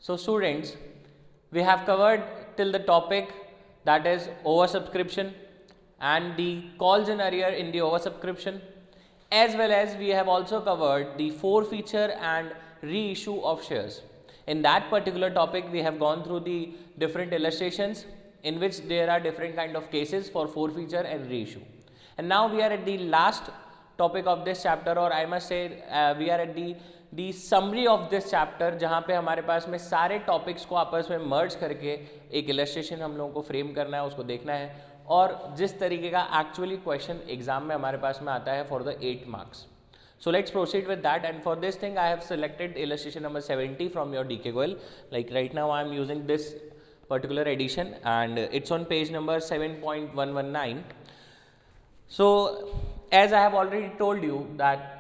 So students, we have covered till the topic that is oversubscription and the calls in arrear in the oversubscription, as well as we have also covered the forfeiture and reissue of shares. In that particular topic, we have gone through the different illustrations in which there are different kind of cases for forfeiture and reissue. And now we are at the last topic of this chapter, or I must say we are at the summary of this chapter, जहाँ पे हमारे पास में सारे topics को आपस में merge करके एक illustration हम लोगों को frame करना है, उसको देखना है, और जिस तरीके का actually question exam में हमारे पास में आता है for the 8 marks. So let's proceed with that, and for this thing I have selected illustration number 70 from your DK Goel. Like right now I am using this particular edition and it's on page number 7.119. So as I have already told you that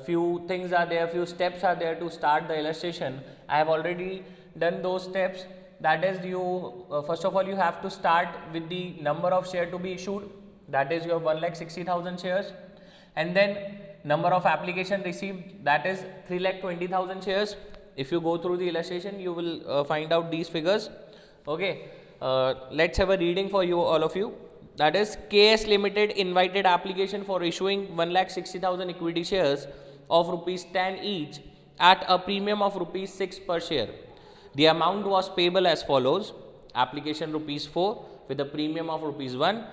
few things are there, few steps are there to start the illustration. I have already done those steps. That is, you first of all you have to start with the number of share to be issued, that is your 1,60,000 shares, and then number of application received, that is 3,20,000 shares. If you go through the illustration you will find out these figures. Okay, let's have a reading for you, all of you. That is, KS Limited invited application for issuing 1,60,000 equity shares of rupees 10 each at a premium of rupees 6 per share. The amount was payable as follows: application rupees 4 with a premium of rupees 1,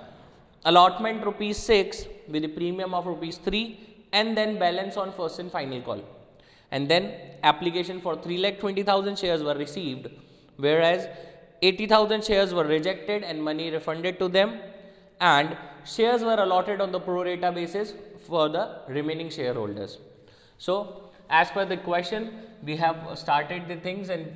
allotment rupees 6 with a premium of rupees 3, and then balance on first and final call. And then application for 3,20,000 shares were received, whereas 80,000 shares were rejected and money refunded to them, and shares were allotted on the pro rata basis for the remaining shareholders. So as per the question, we have started the things, and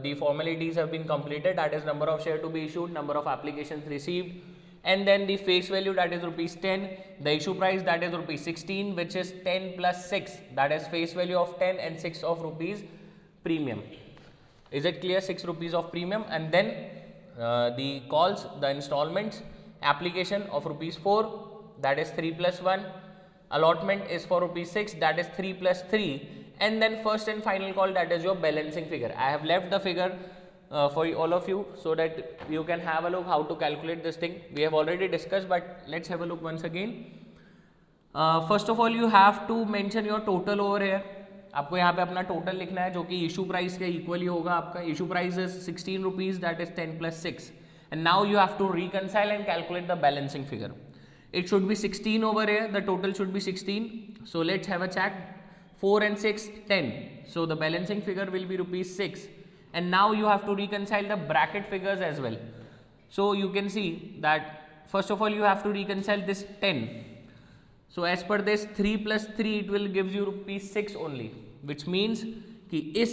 the formalities have been completed, that is number of share to be issued, number of applications received, and then the face value, that is rupees 10, the issue price, that is rupees 16, which is 10 plus 6, that is face value of 10 and 6 of rupees premium. Is it clear? 6 rupees of premium, and then the calls, the installments, application of rupees 4, that is 3 plus 1, allotment is for rupees 6, that is 3 plus 3, and then first and final call, that is your balancing figure. I have left the figure for all of you so that you can have a look how to calculate this thing. We have already discussed, but let's have a look once again. First of all you have to mention your total over here. आपको यहाँ पे अपना total लिखना है जो कि issue price के equally होगा. आपका issue price is 16 rupees, that is 10 plus 6, and now you have to reconcile and calculate the balancing figure. It should be 16 over here, the total should be 16. So let's have a check. 4 and 6, 10. So the balancing figure will be rupees 6, and now you have to reconcile the bracket figures as well. So you can see that first of all you have to reconcile this 10. So as per this 3 plus 3 it will gives you rupees 6 only, which means कि इस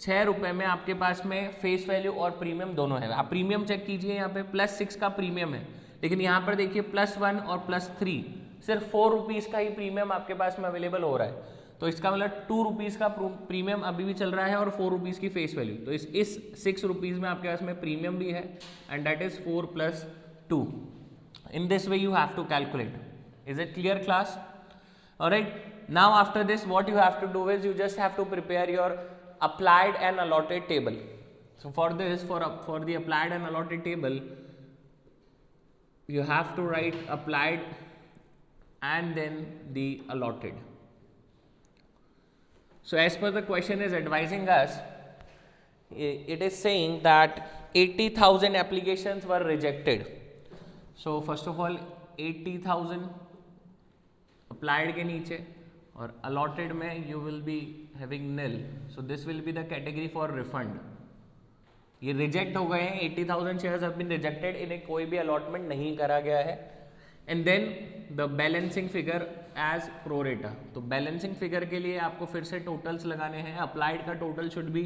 6 रुपए में आपके पास में face value और premium दोनों है. आप प्रीमियम चेक कीजिए, यहाँ पे प्लस 6 का प्रीमियम है, लेकिन यहाँ पर देखिए प्लस 1 और प्लस 3, सिर्फ 4 रुपीज़ का ही प्रीमियम आपके पास में अवेलेबल हो रहा है. तो इसका मतलब 2 रुपीज़ का प्रीमियम अभी भी चल रहा है और 4 रुपीज़ की फेस वैल्यू. तो इस 6 रुपीज़ में आपके पास में प्रीमियम भी है, and that is 4 plus 2. In this way you have to calculate. Is it clear, class? Alright, now after this what you have to do is you just have to prepare your applied and allotted table. So for this, for the applied and allotted table, you have to write applied and then the allotted. So as per the question is advising us, it is saying that 80,000 applications were rejected. So first of all 80,000 applied के नीचे, और allotted में you will be having nil. So this will be the category for refund. ये reject हो गए हैं, 80,000 shares have been rejected, इन्हें कोई भी allotment नहीं करा गया है. And then the balancing figure as pro rata. तो balancing figure के लिए आपको फिर से totals लगाने हैं. applied का total should be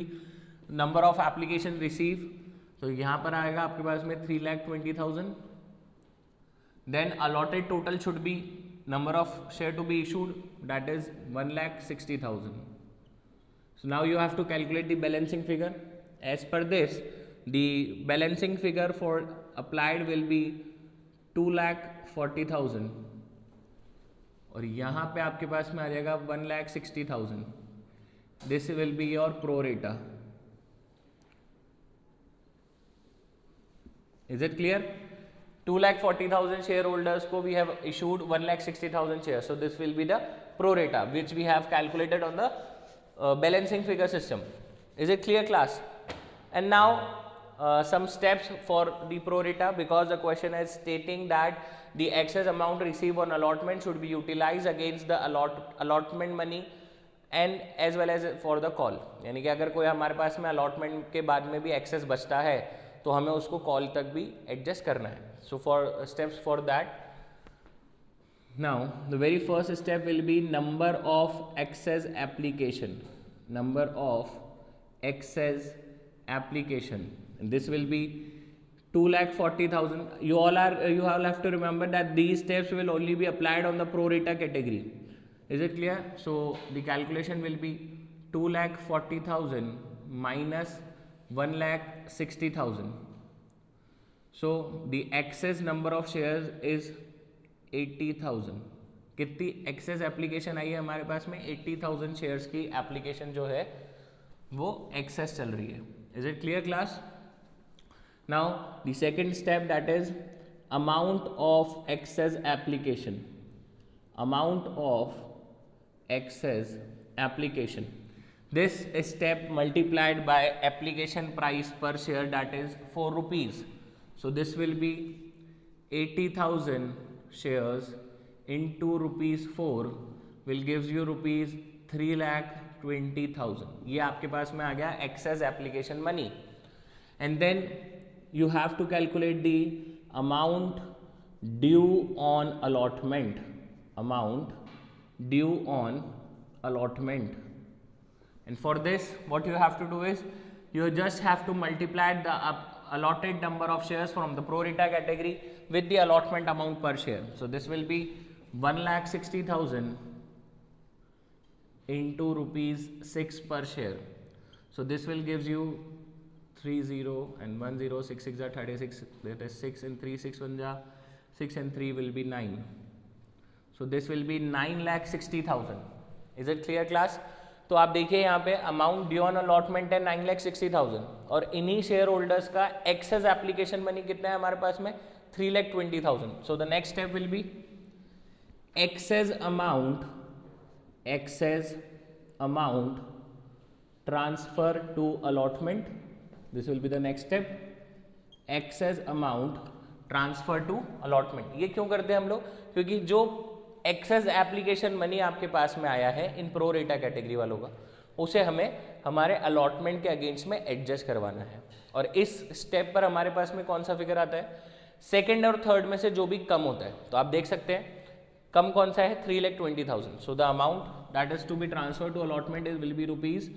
number of application receive. तो यहाँ पर आएगा आपके पास में 3,20,000. Then allotted total should be number of share to be issued, that is 1,60,000. So now you have to calculate the balancing figure. As per this, the balancing figure for applied will be 2,40,000, और यहाँ पे आपके पास में आ जाएगा 1,60,000. This will be your pro rata. Is it clear? 2,40,000 shareholders ko we have issued 1,60,000 shares. So this will be the pro rata which we have calculated on the balancing figure system. Is it clear, class? And now some steps for the pro rata, because the question is stating that the excess amount received on allotment should be utilized against the allotment money and as well as for the call. यानी कि अगर कोई हमारे पास में allotment के बाद में भी एक्सेस बचता है तो हमें उसको कॉल तक भी एडजस्ट करना है. So for steps for that, now the very first step will be number of excess application. Number of excess application, this will be 2,40,000. You all have to remember that these steps will only be applied on the pro rata category. Is it clear? So the calculation will be 2,40,000 minus 1,60,000. So the excess number of shares is 80,000. कितनी excess application आई है हमारे पास में? 80,000 shares की application जो है वो excess चल रही है. Is it clear, class? Now the second step, that is amount of excess application. Amount of excess application. This step multiplied by application price per share, that is 4 rupees. So this will be 80,000 shares into rupees 4 will gives you rupees 3,20,000. ये आपके पास में आ गया excess application money. And then you have to calculate the amount due on allotment. Amount due on allotment, and for this what you have to do is you just have to multiply the allotted number of shares from the pro rata category with the allotment amount per share. So this will be 1,60,000 into rupees 6 per share. So this will gives you 30 and 10, 6 6 are 36, that is 6 and 3 6 1 ja 6 and 3 will be 9. So this will be 9,60,000. Is it clear, class? तो आप देखिए यहाँ पे amount due on allotment है 9,60,000 और इन्हीं share holders का excess application money कितना है हमारे पास में? 3,20,000. So the next step will be excess amount transfer to allotment. This will be the next step, excess amount transfer to allotment. ये क्यों करते हैं हम लोग? क्योंकि जो एक्सेस एप्लीकेशन मनी आपके पास में आया है इन प्रो रेटा कैटेगरी वालों का, उसे हमें हमारे अलॉटमेंट के अगेंस्ट में एडजस्ट करवाना है. और इस स्टेप पर हमारे पास में कौन सा फिगर आता है? सेकंड और थर्ड में से जो भी कम होता है. तो आप देख सकते हैं कम कौन सा है? 3,20,000. So the amount that is to be transfer to allotment is will be rupees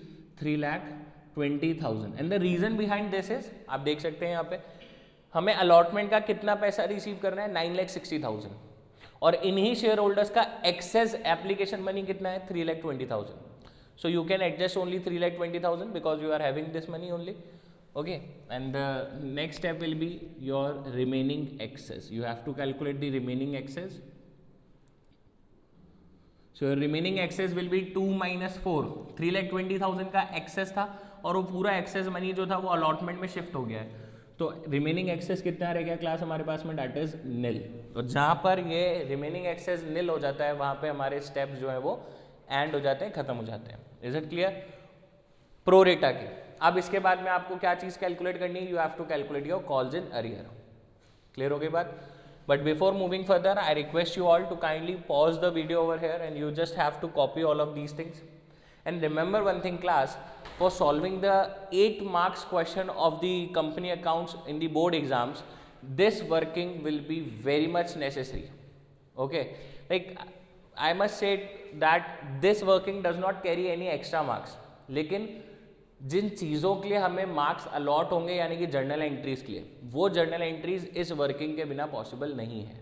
3,20,000. And the reason behind this is, आप देख सकते हैं यहाँ पे हमें अलॉटमेंट का कितना पैसा रिसीव करना है? 9,60,000. और इन्हीं शेयर होल्डर्स का एक्सेस एप्लीकेशन मनी कितना है? 3,20,000. So you can adjust only 3,20,000 because you are having this money only. Okay, and the next step will be your remaining excess. You have to calculate the remaining excess. So your remaining excess will be 2 - 4. 3,20,000 का access था और वो पूरा excess money जो था वो allotment में shift हो गया है. तो रिमेनिंग एक्सेस कितना रह गया क्लास हमारे पास में? Debt is nil. तो जहाँ पर ये रिमेनिंग एक्सेस निल हो जाता है वहाँ पे हमारे स्टेप्स जो है वो एंड हो जाते हैं, खत्म हो जाते हैं. Is it clear? Pro rata के अब इसके बाद में आपको क्या चीज़ कैलकुलेट करनी है? You have to calculate your calls in arrear. Clear हो गई बात? But before moving further I request you all to kindly pause the video over here and you just have to copy all of these things. And remember one thing, class, for solving the 8 marks question of the company accounts in the board exams, this working will be very much necessary. Okay, like I must say that this working does not carry any extra marks. लेकिन जिन चीज़ों के लिए हमें marks allot होंगे यानी कि journal entries के लिए, वो जर्नल एंट्रीज इस वर्किंग के बिना पॉसिबल नहीं है.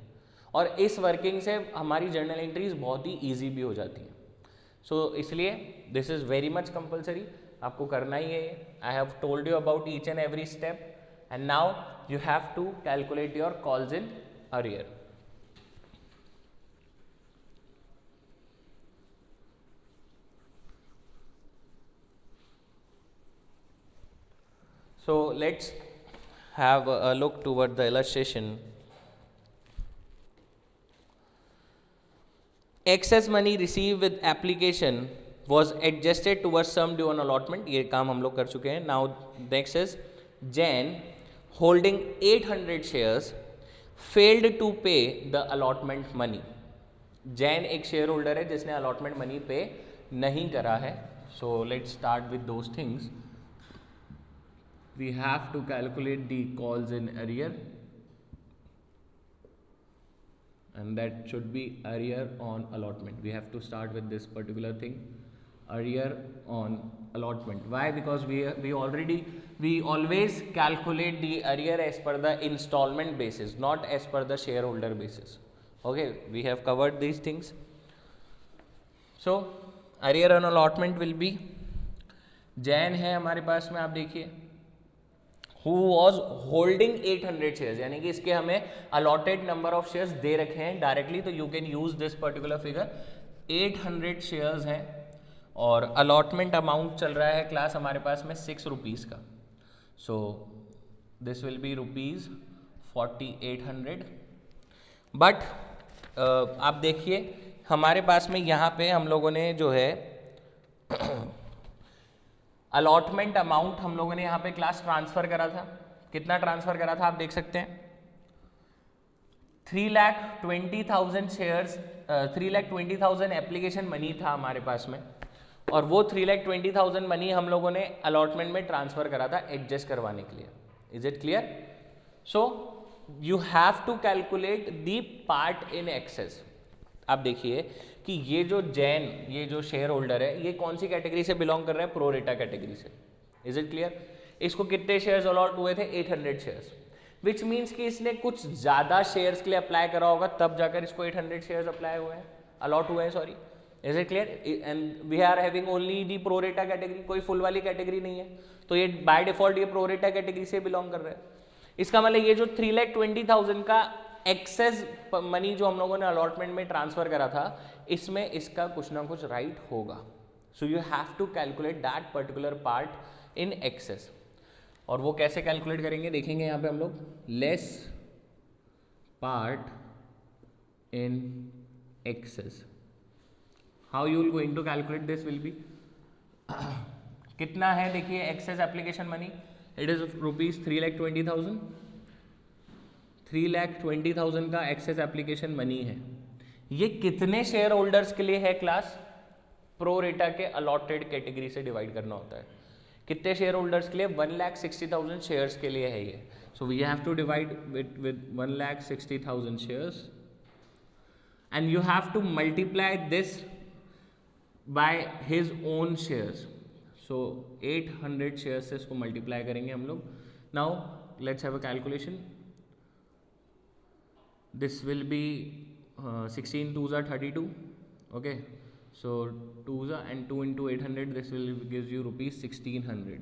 और इस वर्किंग से हमारी जर्नल एंट्रीज बहुत ही ईजी भी हो जाती हैं. सो इसलिए this is very much compulsory, आपको करना ही है. I have told you about each and every step and now you have to calculate your calls in arrear. So let's have a look toward the illustration. Excess money received with application was adjusted towards sum due on allotment. ये काम हम लोग कर चुके हैं. Now next is Jain holding 800 shares failed to pay the allotment money. Jain एक share holder है जिसने अलॉटमेंट मनी पे नहीं करा है. So let's start with those things. We have to calculate the calls in arrear and that should be arrear on allotment. We have to start with this particular thing, arrear on allotment. Why? Because we always calculate the arrear as per the installment basis, not as per the shareholder basis. Okay, we have covered these things. So arrear on allotment will be Jain है हमारे पास में, आप देखिए who was holding 800 shares, यानी कि इसके हमें allotted number of shares दे रखे हैं डायरेक्टली, तो you can use this particular figure. 800 shares हैं और allotment amount चल रहा है क्लास हमारे पास में 6 रुपीज़ का. so this will be rupees 4800. But आप देखिए हमारे पास में यहाँ पे हम लोगों ने जो है अलॉटमेंट अमाउंट हम लोगों ने यहाँ पे क्लास ट्रांसफर करा था. कितना ट्रांसफर करा था आप देख सकते हैं, 3,20,000 शेयर्स, 3,20,000 एप्लीकेशन मनी था हमारे पास में, और वो 3,20,000 मनी हम लोगों ने अलॉटमेंट में ट्रांसफर करा था एडजस्ट करवाने के लिए. Is it clear? So you have to calculate the part in excess. आप देखिए कि ये जो जैन, ये जो शेयर होल्डर है, ये कौन सी कैटेगरी से बिलोंग कर रहा है? प्रोरेटा कैटेगरी से. Is it clear? इसको कितने शेयर्स अलॉट हुए थे? 800 शेयर्स. विच मीन्स कि इसने कुछ ज़्यादा शेयर्स के लिए अप्लाई करा होगा, तब जाकर इसको 800 शेयर्स अप्लाई हुए हैं, अलॉट हुए हैं, sorry. Is it clear? And we are having only the pro rata category, कोई फुल वाली कैटेगरी नहीं है, तो ये बाय डिफॉल्ट ये प्रोरेटा कैटेगरी से बिलोंग कर रहा है. इसका मतलब ये जो 3,20,000 का एक्सेस मनी जो हम लोगों ने अलॉटमेंट में ट्रांसफर करा था, इसमें इसका कुछ ना कुछ राइट होगा. So you have to calculate that particular part in excess. और वो कैसे कैलकुलेट करेंगे देखेंगे यहाँ पे हम लोग. Less part in excess, how you will going to calculate this will be, कितना है देखिए excess application money, it is rupees 3,20,000. 3,20,000 का एक्सेस एप्लीकेशन मनी है. ये कितने शेयर होल्डर्स के लिए है क्लास? प्रोरेटा के अलॉटेड कैटेगरी से डिवाइड करना होता है. कितने शेयर होल्डर्स के लिए? 1,60,000 शेयर्स के लिए है ये. So we have to divide with 1,60,000 shares and you have to multiply this by his own shares. So 800 shares से इसको मल्टीप्लाई करेंगे हम लोग. Now let's have a calculation. This will be 16 2s are 32. Okay, so 2s are and 2 into 800, this will gives you rupees 1,600.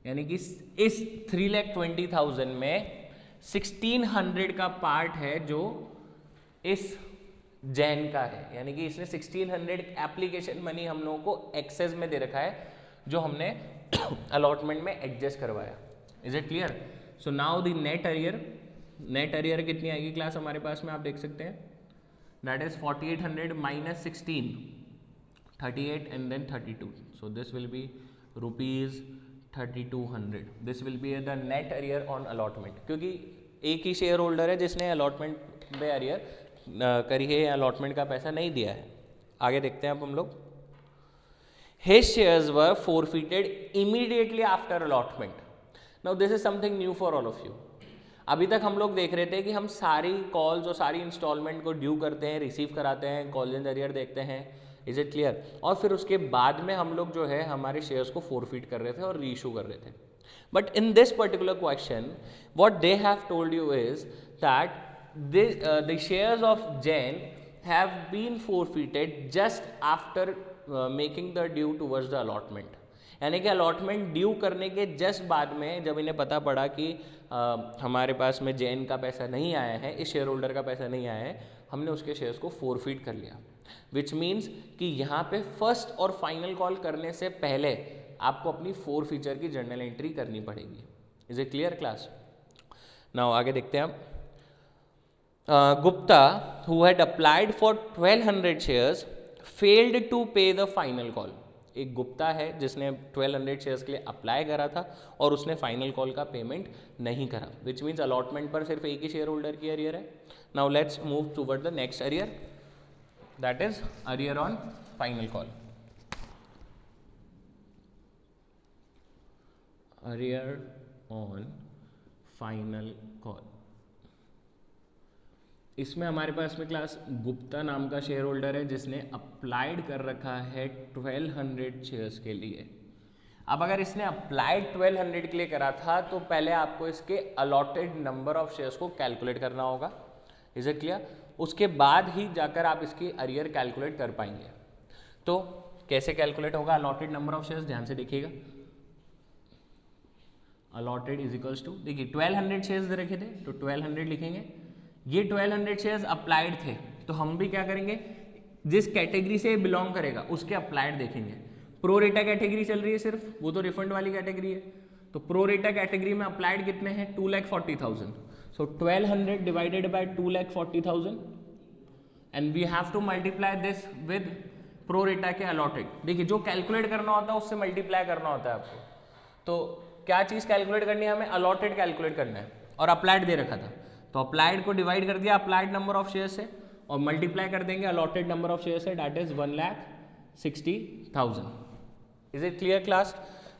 यानी कि इस 3,20,000 में 1,600 का पार्ट है जो इस जैन का है. यानी कि इसने 1,600 एप्लीकेशन मनी हम लोगों को एक्सेस में दे रखा है, जो हमने अलॉटमेंट में एडजस्ट करवाया. Is it clear? So now the net arrear, net arrear कितनी आएगी क्लास हमारे पास में, आप देख सकते हैं, that is 4800 minus 16, 38 and then 32. So this will be rupees 3,200. This will be the net arrear on allotment, क्योंकि एक ही शेयर होल्डर है जिसने अलॉटमेंट में अरियर करी है, अलॉटमेंट का पैसा नहीं दिया है. आगे देखते हैं अब हम लोग. His shares were forfeited immediately after allotment. Now this is something new for all of you. अभी तक हम लोग देख रहे थे कि हम सारी कॉल्स और सारी इंस्टॉलमेंट को ड्यू करते हैं, रिसीव कराते हैं, कॉल इन अरियर देखते हैं. Is it clear? और फिर उसके बाद में हम लोग जो है हमारे शेयर्स को फोरफिट कर रहे थे और रीइशू कर रहे थे. But in this particular question what they have told you is that the shares of Jain have been forfeited just after making the due towards the allotment. यानी कि अलॉटमेंट ड्यू करने के जस्ट बाद में जब इन्हें पता पड़ा कि हमारे पास में जैन का पैसा नहीं आया है, इस शेयर होल्डर का पैसा नहीं आया है, हमने उसके शेयर्स को फोरफिट कर लिया. विच मीन्स कि यहाँ पे फर्स्ट और फाइनल कॉल करने से पहले आपको अपनी फोर फीचर की जर्नल एंट्री करनी पड़ेगी. Is it clear class? Now आगे देखते हैं हम. Gupta, who had applied for 1200 shares, failed to pay the final call. एक गुप्ता है जिसने 1200 शेयर्स के लिए अप्लाई करा था और उसने फाइनल कॉल का पेमेंट नहीं करा, विच मीन्स अलॉटमेंट पर सिर्फ एक ही शेयर होल्डर की अरियर है. Now let's move toward the next arrear, that is arrear on final call. Arrear on final call, इसमें हमारे पास में क्लास गुप्ता नाम का शेयर होल्डर है जिसने अप्लाइड कर रखा है 1200 शेयर्स के लिए. अब अगर इसने अप्लाइड 1200 के लिए करा था तो पहले आपको इसके अलॉटेड नंबर ऑफ शेयर्स को कैलकुलेट करना होगा. Is it clear? उसके बाद ही जाकर आप इसकी अरियर कैलकुलेट कर पाएंगे. तो कैसे कैलकुलेट होगा अलॉटेड नंबर ऑफ शेयर्स, ध्यान से देखिएगा. अलॉटेड इज इक्वल्स टू, देखिए 1200 शेयर्स दे रखे थे तो 1200 लिखेंगे. ये 1200 शेयर्स अप्लाइड थे तो हम भी क्या करेंगे, जिस कैटेगरी से बिलोंग करेगा उसके अप्लाइड देखेंगे. प्रो रेटा कैटेगरी चल रही है सिर्फ, वो तो रिफंड वाली कैटेगरी है. तो प्रो रेटा कैटेगरी में अप्लाइड कितने हैं, 2,40,000. So 1200 divided by 2,40,000 and we have to multiply this with pro rata के अलॉटेड. देखिए जो कैलकुलेट करना होता है उससे मल्टीप्लाई करना होता है आपको. तो क्या चीज़ कैलकुलेट करनी है हमें, अलॉटेड कैलकुलेट करना है और अप्लाइड दे रखा था. तो अप्लाइड को डिवाइड कर दिया अप्लाइड नंबर ऑफ शेयर से और मल्टीप्लाई कर देंगे अलॉटेड नंबर ऑफ शेयर से, that is 1,60,000. Is it clear class?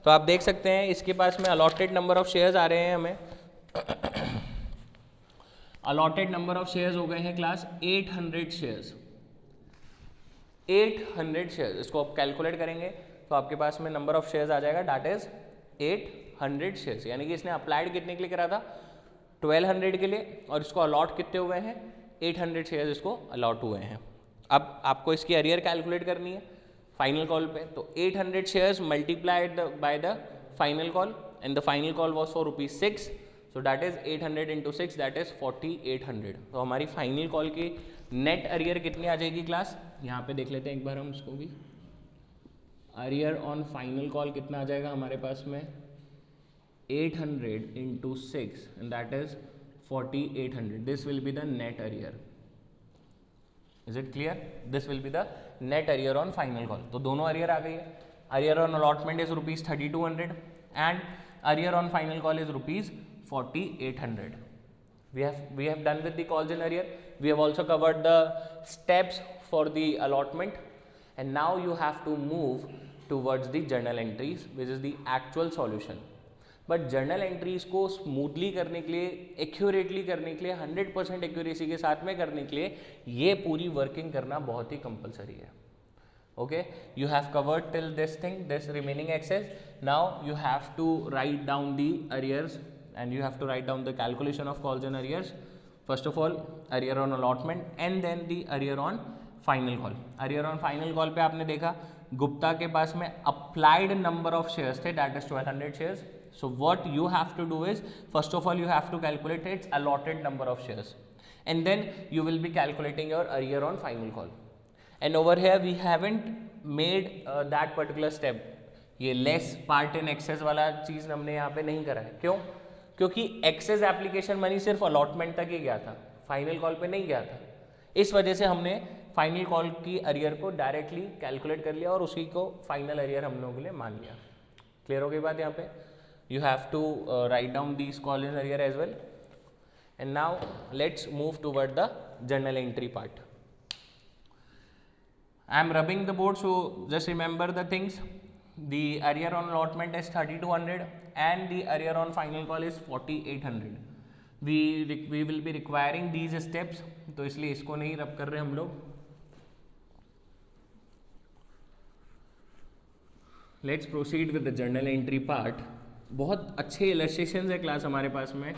तो आप देख सकते हैं इसके पास में अलॉटेड नंबर ऑफ शेयर्स आ रहे हैं हमें. अलॉटेड नंबर ऑफ शेयर्स हो गए हैं क्लास 800 शेयर्स. 800 शेयर्स, इसको आप कैलकुलेट करेंगे तो आपके पास में नंबर ऑफ शेयर्स आ जाएगा, दैट इज 800 शेयर्स. यानी कि इसने अप्लाइड कितने के लिए करा था, 1200 के लिए, और इसको अलॉट कितने हुए हैं, 800 शेयर्स इसको अलॉट हुए हैं. अब आपको इसकी अरियर कैलकुलेट करनी है फाइनल कॉल पे. तो 800 shares multiplied by the final call and the final call was for ₹6. So that is 800 into 6, that is 4800. तो हमारी फाइनल कॉल की नेट अरियर कितनी आ जाएगी क्लास, यहाँ पे देख लेते हैं एक बार हम इसको भी. अरियर ऑन फाइनल कॉल कितना आ जाएगा हमारे पास में, 800 into 6 and that is 4800. This will be the net arrear. Is it clear? This will be the net arrear on final call. तो दोनों arrear आ गई है. Arrear on allotment is ₹3200 and arrear on final call is ₹4800. We have done with the calls in arrear. We have also covered the steps for the allotment and now you have to move towards the journal entries, which is the actual solution. But journal entries को smoothly करने के लिए, accurately करने के लिए, 100% accuracy के साथ में करने के लिए ये पूरी वर्किंग करना बहुत ही कंपलसरी है. Okay, you have covered till this thing, this remaining excess. Now you have to write down the arrears and you have to write down the calculation of calls and arrears. First of all arrear on allotment and then the arrear on final call. Arrear on final call पे आपने देखा गुप्ता के पास में applied number of shares थे, that is 1200 shares. So what you have to do is, first of all you have to calculate its allotted number of shares and then you will be calculating your arrear on final call. And over here we haven't made that particular step. ये less part in excess वाला चीज़ हमने यहाँ पे नहीं करा है. क्यों? क्योंकि excess application money सिर्फ allotment तक ही गया था, final call पे नहीं गया था. इस वजह से हमने final call की arrear को directly calculate कर लिया और उसी को final arrear हम लोगों के लिए मान लिया. Clear हो गई बात यहाँ पे? You have to write down these call in arrear as well. And now let's move toward the journal entry part. I am rubbing the board, so just remember the things. The arrear on allotment is 3200 and the arrear on final call is 4800. We will be requiring these steps, तो इसलिए इसको नहीं रब कर रहे हम लोग. Let's proceed with the journal entry part. बहुत अच्छे इलस्ट्रेशन है क्लास हमारे पास में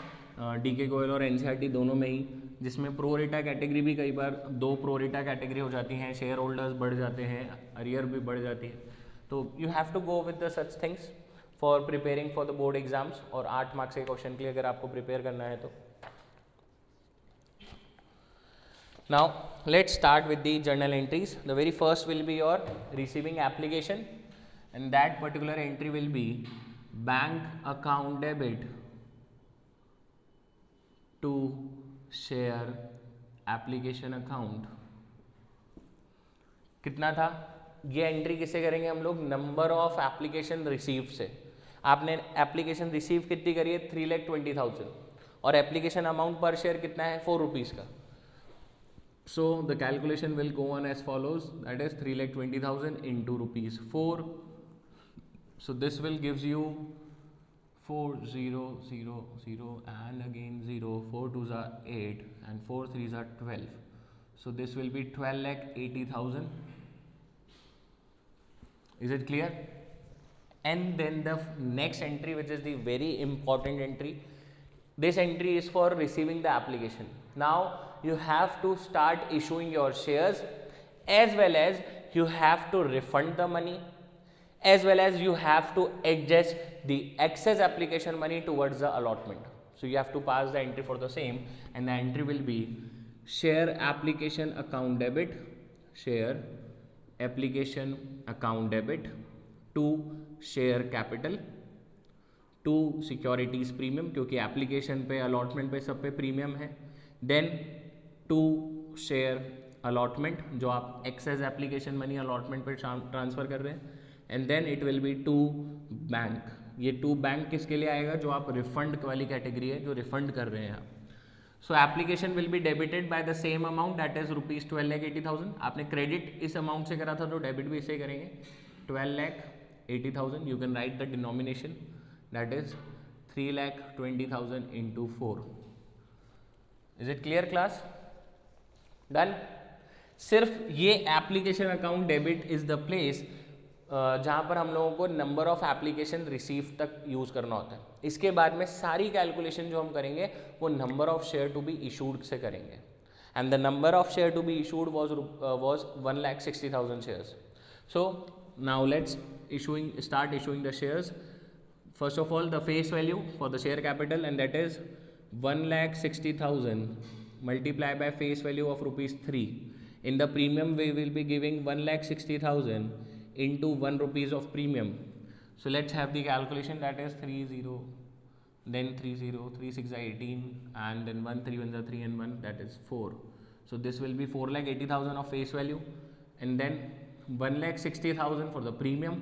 डीके गोयल और एनसीईआरटी दोनों में ही, जिसमें प्रो रेटा कैटेगरी भी कई बार 2 प्रो रेटा कैटेगरी हो जाती हैं, शेयर होल्डर्स बढ़ जाते हैं, अरियर भी बढ़ जाती है. तो you have to go with the such things for preparing for the board exams. और 8 मार्क्स के क्वेश्चन के लिए अगर आपको प्रिपेयर करना है तो. Now let's start with the journal entries. The very first will be your receiving application and that particular entry will be bank account debit to share application account कितना था, ये एंट्री किससे करेंगे हम लोग, नंबर ऑफ एप्लीकेशन रिसीव से। आपने application receive कितनी करी है, 3,20,000 और एप्लीकेशन अमाउंट पर शेयर कितना है, 4 रुपीज़ का। So the calculation will go on as follows, that is 3,20,000 into rupees 4. So this will gives you 4 0 0 0 and again 0, 4 2s are 8 and 4 3s are 12. So this will be 12,80,000. Is it clear? And then the next entry, which is the very important entry, this entry is for receiving the application. Now you have to start issuing your shares, as well as you have to refund the money, as well as you have to adjust the excess application money towards the allotment. So you have to pass the entry for the same, and the entry will be share application account debit, share application account debit to share capital to securities premium, क्योंकि application पे allotment पे सब पे premium है, then to share allotment जो आप excess application money allotment पे transfer कर रहे हैं, and then it will be to bank. ये टू बैंक किसके लिए आएगा, जो आप रिफंड वाली कैटेगरी है, जो रिफंड कर रहे हैं आप। सो application will be debited by the same amount, that is ₹12,80,000। आपने क्रेडिट इस अमाउंट से करा था तो डेबिट भी इसे करेंगे, 12,80,000। You can write the denomination, that is 3,20,000 into 4. Is it clear class? Done? सिर्फ ये application account debit is the place जहाँ पर हम लोगों को नंबर ऑफ एप्लीकेशन रिसीव तक यूज करना होता है। इसके बाद में सारी कैलकुलेशन जो हम करेंगे वो number of share to be issued से करेंगे, and the number of share to be issued was 1,60,000 shares. So now let's start issuing the shares. First of all, the face value for the share capital, and that is 1,60,000 multiplied by face value of ₹3. In the premium, we will be giving 1,60,000 into 1 rupees of premium. So let's have the calculation, that is 30, then 30, 3 6 are 18, and then 1 3 1 are 3 and 1, that is 4. So this will be 4,80,000 of face value, and then 1,60,000 for the premium.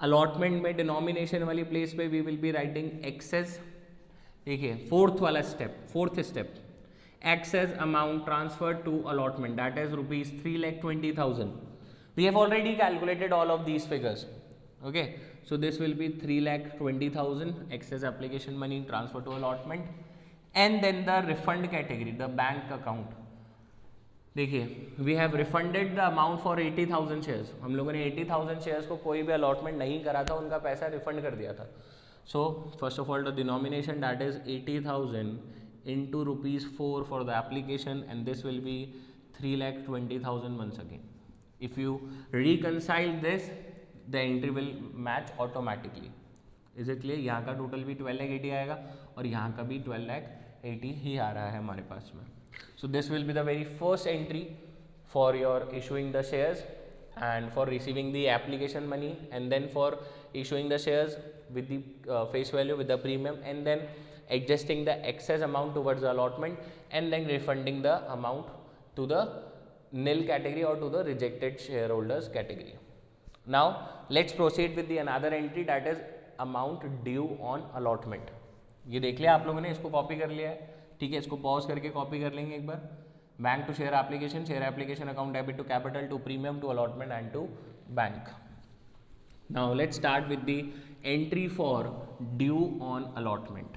Allotment में denomination वाली place पे we will be writing excess. देखिए fourth step excess amount transfer to allotment, that is ₹3,20,000. We have already calculated all of these figures, okay. So this will be 3,20,000 excess application money transfer to allotment, and then the refund category, the bank account. देखिए we have refunded the amount for 80,000 shares. हम लोगों ने 80,000 shares को कोई भी allotment नहीं करा था, उनका पैसा रिफंड कर दिया था। So first of all the denomination, that is 80,000 into ₹4 for the application, and this will be 3,20,000 once again. If you reconcile this, the entry will match automatically. Is it clear? यहाँ का total भी 12,80,000 आएगा और यहाँ का भी 12,80,000 ही आ रहा है हमारे पास में। So this will be the very first entry for your issuing the shares and for receiving the application money, and then for issuing the shares with the face value with the premium, and then adjusting the excess amount towards the allotment, and then refunding the amount to the nil category or to the rejected shareholders category. Now let's proceed with the another entry, that is amount due on allotment. ये देख लिया आप लोगों ने, इसको copy कर लिया है, ठीक है। इसको पॉज करके कॉपी कर लेंगे एक बार। Bank to share application account debit to capital to premium to allotment and to bank. Now let's start with the entry for due on allotment.